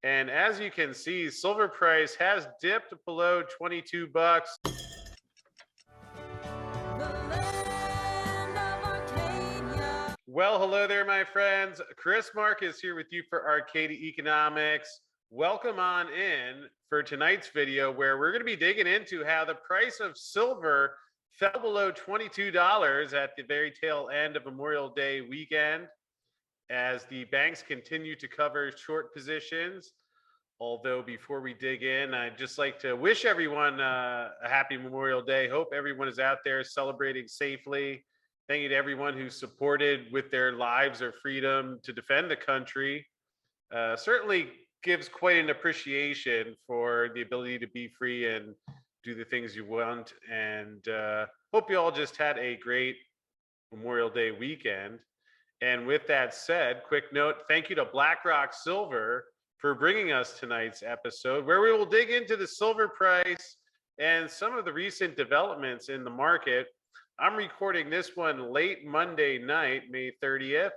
And as you can see, silver price has dipped below 22 bucks. Well, hello there, my friends. Chris Marcus here with you for Arcadia Economics. Welcome on in for tonight's video, where we're going to be digging into how the price of silver fell below $22 at the very tail end of Memorial Day weekend as the banks continue to cover short positions. Although before we dig in, I'd just like to wish everyone a happy Memorial Day. Hope everyone is out there celebrating safely. Thank you to everyone who supported with their lives or freedom to defend the country. Certainly gives quite an appreciation for the ability to be free and do the things you want. And hope you all just had a great Memorial Day weekend. And with that said, quick note, thank you to Blackrock Silver for bringing us tonight's episode, where we will dig into the silver price and some of the recent developments in the market. I'm recording this one late Monday night, May 30th.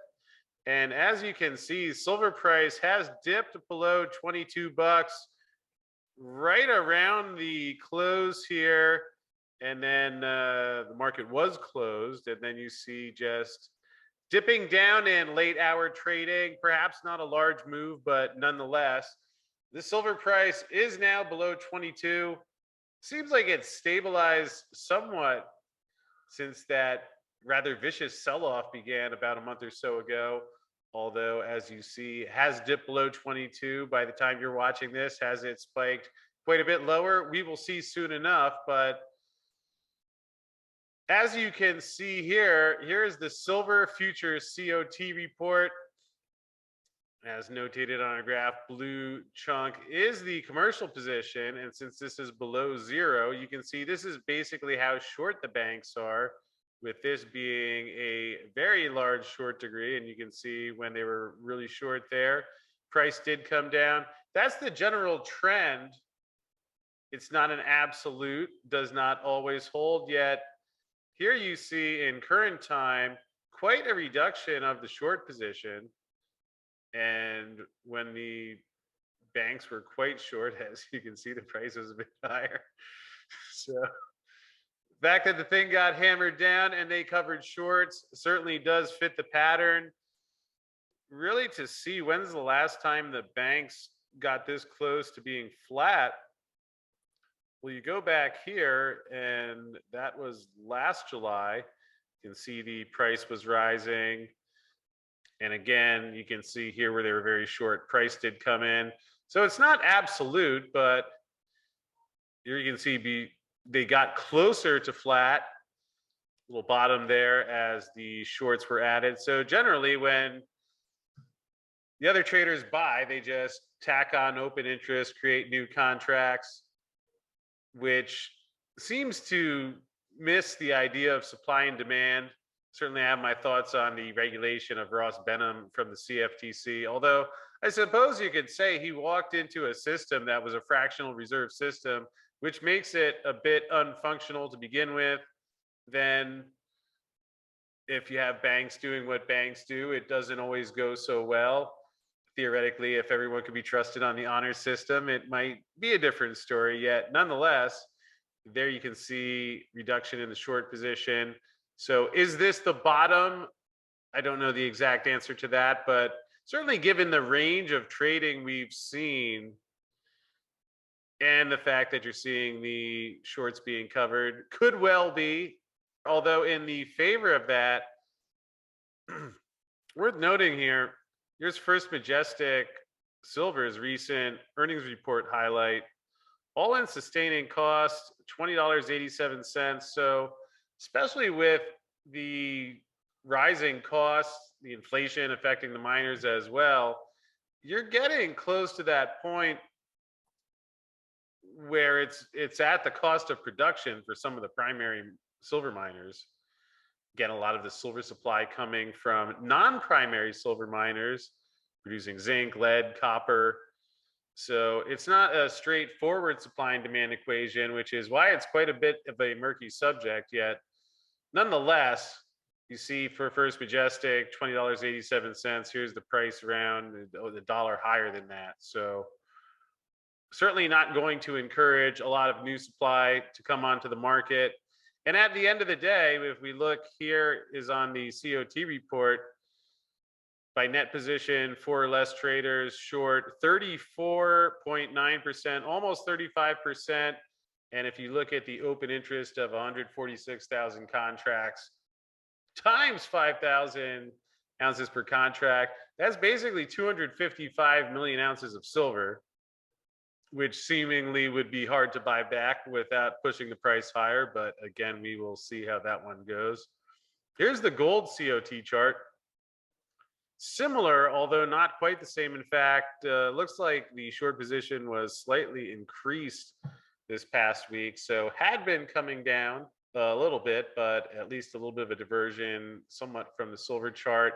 And as you can see, silver price has dipped below 22 bucks right around the close here. And then the market was closed. And then you see just dipping down in late hour trading, perhaps not a large move, but nonetheless, the silver price is now below 22. Seems like it's stabilized somewhat since that rather vicious sell-off began about a month or so ago. Although, as you see, has dipped below 22 by the time you're watching this. Has it spiked quite a bit lower? We will see soon enough, but as you can see here, here's the silver futures COT report. As notated on a graph, blue chunk is the commercial position. And since this is below zero, you can see this is basically how short the banks are, with this being a very large short degree. And you can see when they were really short there, price did come down. That's the general trend. It's not an absolute, does not always hold yet. Here you see in current time, quite a reduction of the short position. And when the banks were quite short, as you can see, the price was a bit higher. So the fact that the thing got hammered down and they covered shorts certainly does fit the pattern. Really, to see when's the last time the banks got this close to being flat. Well, you go back here, and that was last July. You can see the price was rising. And again, you can see here where they were very short, price did come in. So it's not absolute, but here you can see they got closer to flat, little bottom there as the shorts were added. So generally, when the other traders buy, they just tack on open interest, create new contracts, which seems to miss the idea of supply and demand. Certainly I have my thoughts on the regulation of Ross Benham from the CFTC, although I suppose you could say he walked into a system that was a fractional reserve system, which makes it a bit unfunctional to begin with. Then if you have banks doing what banks do, it doesn't always go so well. Theoretically, if everyone could be trusted on the honor system, it might be a different story. Yet nonetheless, there you can see reduction in the short position. So is this the bottom? I don't know the exact answer to that, but certainly given the range of trading we've seen and the fact that you're seeing the shorts being covered, could well be. Although in the favor of that, worth noting here, here's First Majestic Silver's recent earnings report highlight. All-in sustaining cost, $20.87. So especially with the rising costs, the inflation affecting the miners as well, you're getting close to that point where it's at the cost of production for some of the primary silver miners. Again, a lot of the silver supply coming from non-primary silver miners producing zinc, lead, copper. So it's not a straightforward supply and demand equation, which is why it's quite a bit of a murky subject. Yet nonetheless, you see for First Majestic, $20.87. Here's the price around the dollar higher than that. So certainly not going to encourage a lot of new supply to come onto the market. And at the end of the day, if we look here is on the COT report, by net position, four or less traders short 34.9%, almost 35%. And if you look at the open interest of 146,000 contracts times 5,000 ounces per contract, that's basically 255 million ounces of silver, which seemingly would be hard to buy back without pushing the price higher. But again, we will see how that one goes. Here's the gold COT chart. Similar, although not quite the same. In fact, looks like the short position was slightly increased this past week. So had been coming down a little bit, but at least a little bit of a diversion somewhat from the silver chart.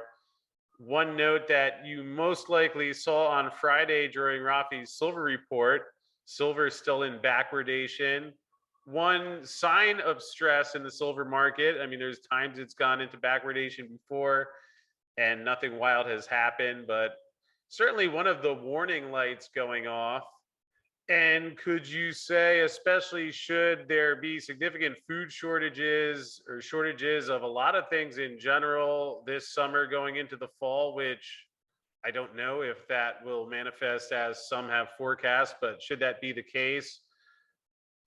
One note that you most likely saw on Friday during Rafi's silver report, silver is still in backwardation. One sign of stress in the silver market. I mean, there's times it's gone into backwardation before and nothing wild has happened, but certainly one of the warning lights going off. And could you say, especially should there be significant food shortages or shortages of a lot of things in general this summer going into the fall, which I don't know if that will manifest as some have forecast, but should that be the case,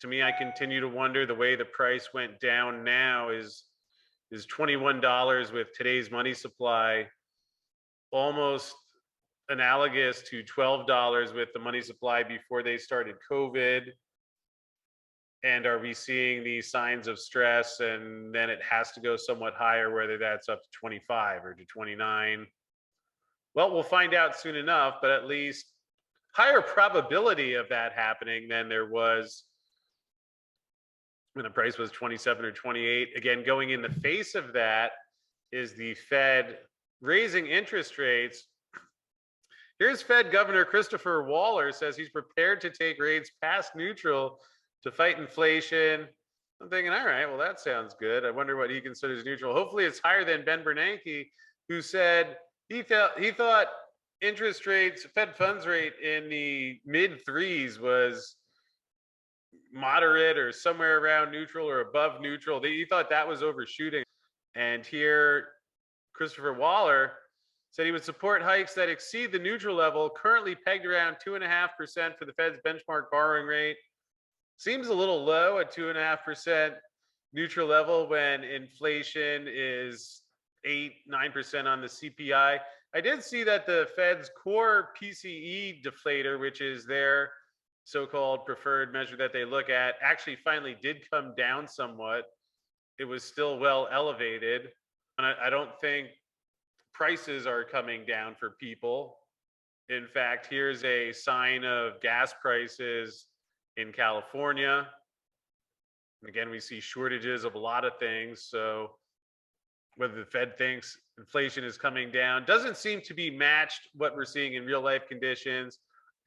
to me, I continue to wonder the way the price went down now is $21 with today's money supply, almost analogous to $12 with the money supply before they started COVID. And are we seeing these signs of stress and then it has to go somewhat higher, whether that's up to 25 or to 29? Well, we'll find out soon enough, but at least higher probability of that happening than there was when the price was 27 or 28. Again, going in the face of that is the Fed raising interest rates. Here's Fed Governor Christopher Waller says he's prepared to take rates past neutral to fight inflation. I'm thinking, all right, well, that sounds good. I wonder what he considers neutral. Hopefully it's higher than Ben Bernanke, who said he thought interest rates, Fed funds rate in the mid threes was moderate or somewhere around neutral or above neutral. He thought that was overshooting. And here, Christopher Waller said he would support hikes that exceed the neutral level, currently pegged around 2.5% for the Fed's benchmark borrowing rate. Seems a little low at 2.5% neutral level when inflation is 8-9% on the CPI. I did see that the Fed's core PCE deflator, which is their so-called preferred measure that they look at, actually finally did come down somewhat. It was still well elevated. And I don't think prices are coming down for people. In fact, here's a sign of gas prices in California. And again, we see shortages of a lot of things. So whether the Fed thinks inflation is coming down doesn't seem to be matched what we're seeing in real life conditions.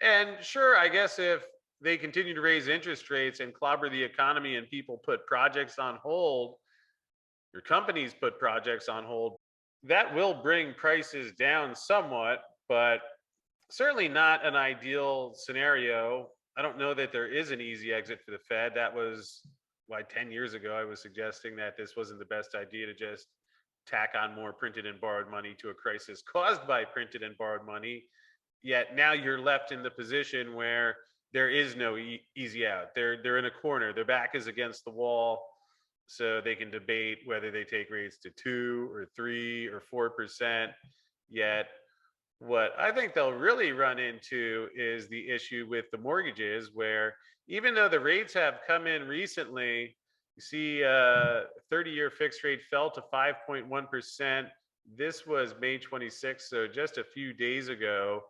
And sure, I guess if they continue to raise interest rates and clobber the economy and people put projects on hold, your companies put projects on hold, that will bring prices down somewhat, but certainly not an ideal scenario. I don't know that there is an easy exit for the Fed. That was why 10 years ago I was suggesting that this wasn't the best idea to just tack on more printed and borrowed money to a crisis caused by printed and borrowed money. Yet now you're left in the position where there is no easy out. They're in a corner. Their back is against the wall. So they can debate whether they take rates to 2 or 3 or 4%. Yet what I think they'll really run into is the issue with the mortgages, where even though the rates have come in recently, you see 30-year fixed rate fell to 5.1%. This was May 26th, so just a few days ago.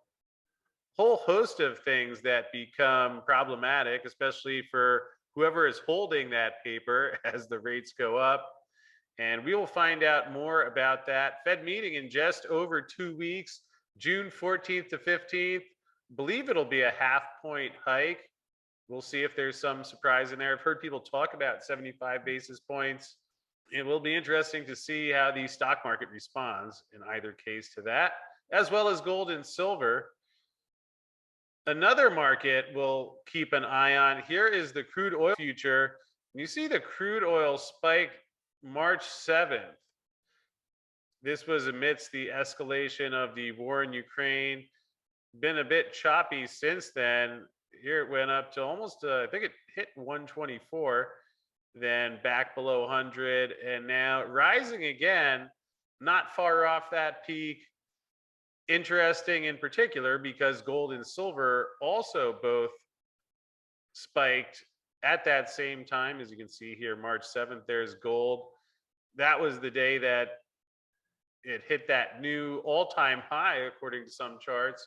Whole host of things that become problematic, especially for whoever is holding that paper as the rates go up. And we will find out more about that. Fed meeting in just over 2 weeks, June 14th to 15th. Believe it'll be a half-point hike. We'll see if there's some surprise in there. I've heard people talk about 75 basis points. It will be interesting to see how the stock market responds in either case to that, as well as gold and silver. Another market we'll keep an eye on here is the crude oil future. You see the crude oil spike March 7th. This was amidst the escalation of the war in Ukraine. Been a bit choppy since then. Here it went up to almost, I think it hit 124, then back below 100, and now rising again, not far off that peak. Interesting in particular because gold and silver also both spiked at that same time. As you can see here, March 7th, there's gold. That was the day that it hit that new all-time high according to some charts.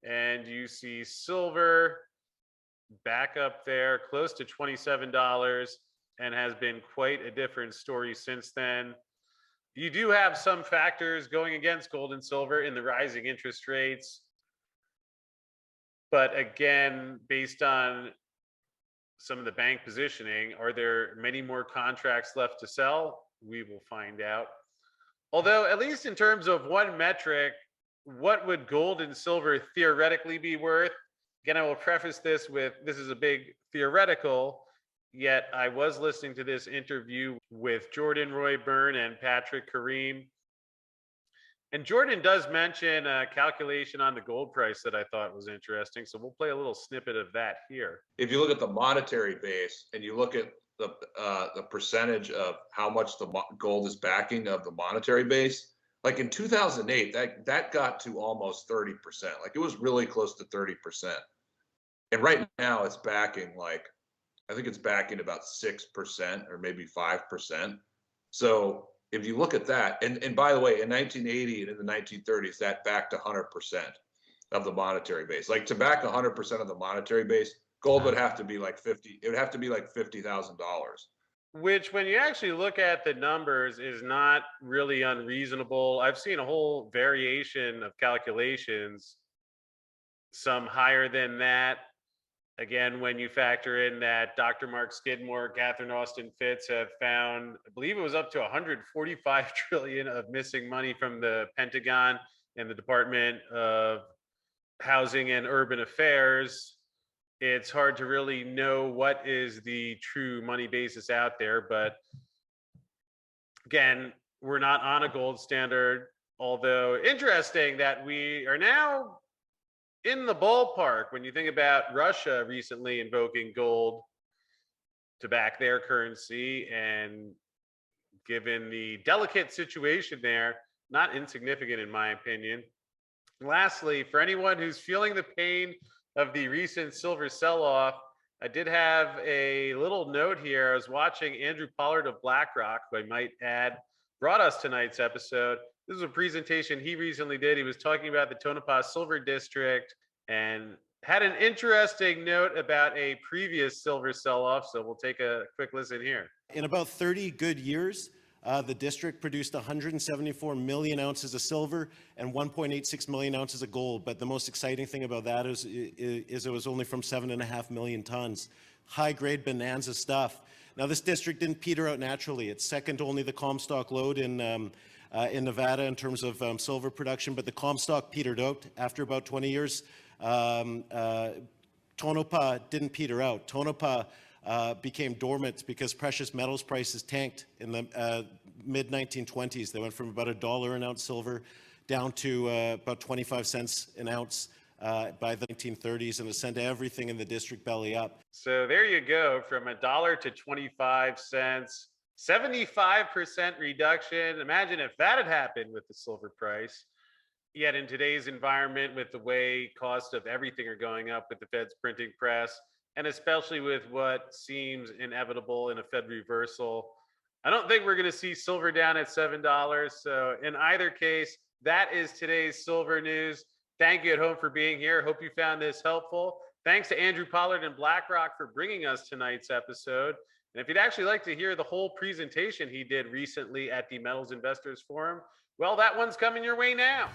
And you see silver back up there close to $27 and has been quite a different story since then. You do have some factors going against gold and silver in the rising interest rates. But again, based on some of the bank positioning, are there many more contracts left to sell? We will find out. Although, at least in terms of one metric, what would gold and silver theoretically be worth? Again, I will preface this with this is a big theoretical, yet I was listening to this interview with Jordan Roy Byrne and Patrick Kareem. And Jordan does mention a calculation on the gold price that I thought was interesting. So we'll play a little snippet of that here. If you look at the monetary base and you look at the percentage of how much the gold is backing of the monetary base, like in 2008, that got to almost 30%. Like it was really close to 30%. And right now it's backing like, I think it's backing about 6% or maybe 5%. So if you look at that, and by the way, in 1980 and in the 1930s, that backed 100% of the monetary base. Like to back 100% of the monetary base, gold would have to be like 50. It would have to be like $50,000. Which, when you actually look at the numbers, is not really unreasonable. I've seen a whole variation of calculations, some higher than that. Again, when you factor in that Dr. Mark Skidmore, Catherine Austin Fitts have found, I believe it was up to 145 trillion of missing money from the Pentagon and the Department of Housing and Urban Affairs. It's hard to really know what is the true money basis out there. But again, we're not on a gold standard, although interesting that we are now in the ballpark when you think about Russia recently invoking gold to back their currency, and given the delicate situation there, not insignificant in my opinion. Lastly, for anyone who's feeling the pain of the recent silver sell-off, I did have a little note here. I was watching Andrew Pollard of Blackrock, who I might add, brought us tonight's episode. This was a presentation he recently did. He was talking about the Tonopah Silver District and had an interesting note about a previous silver sell-off. So we'll take a quick listen here. In about 30 good years, the district produced 174 million ounces of silver and 1.86 million ounces of gold. But the most exciting thing about that is it was only from 7.5 million tons. High-grade bonanza stuff. Now, this district didn't peter out naturally. It's second only the Comstock lode in Nevada in terms of silver production, but the Comstock petered out after about 20 years. Tonopah didn't peter out. Tonopah became dormant because precious metals prices tanked in the mid-1920s. They went from about $1 an ounce silver down to about 25 cents an ounce by the 1930s, and it sent everything in the district belly up. So there you go, from $1 to 25 cents, 75% reduction. Imagine if that had happened with the silver price. Yet in today's environment, with the way cost of everything are going up with the Fed's printing press, and especially with what seems inevitable in a Fed reversal, I don't think we're going to see silver down at $7. So in either case, that is today's silver news. Thank you at home for being here. Hope you found this helpful. Thanks to Andrew Pollard and Blackrock for bringing us tonight's episode. And if you'd actually like to hear the whole presentation he did recently at the Metals Investors Forum, well, that one's coming your way now.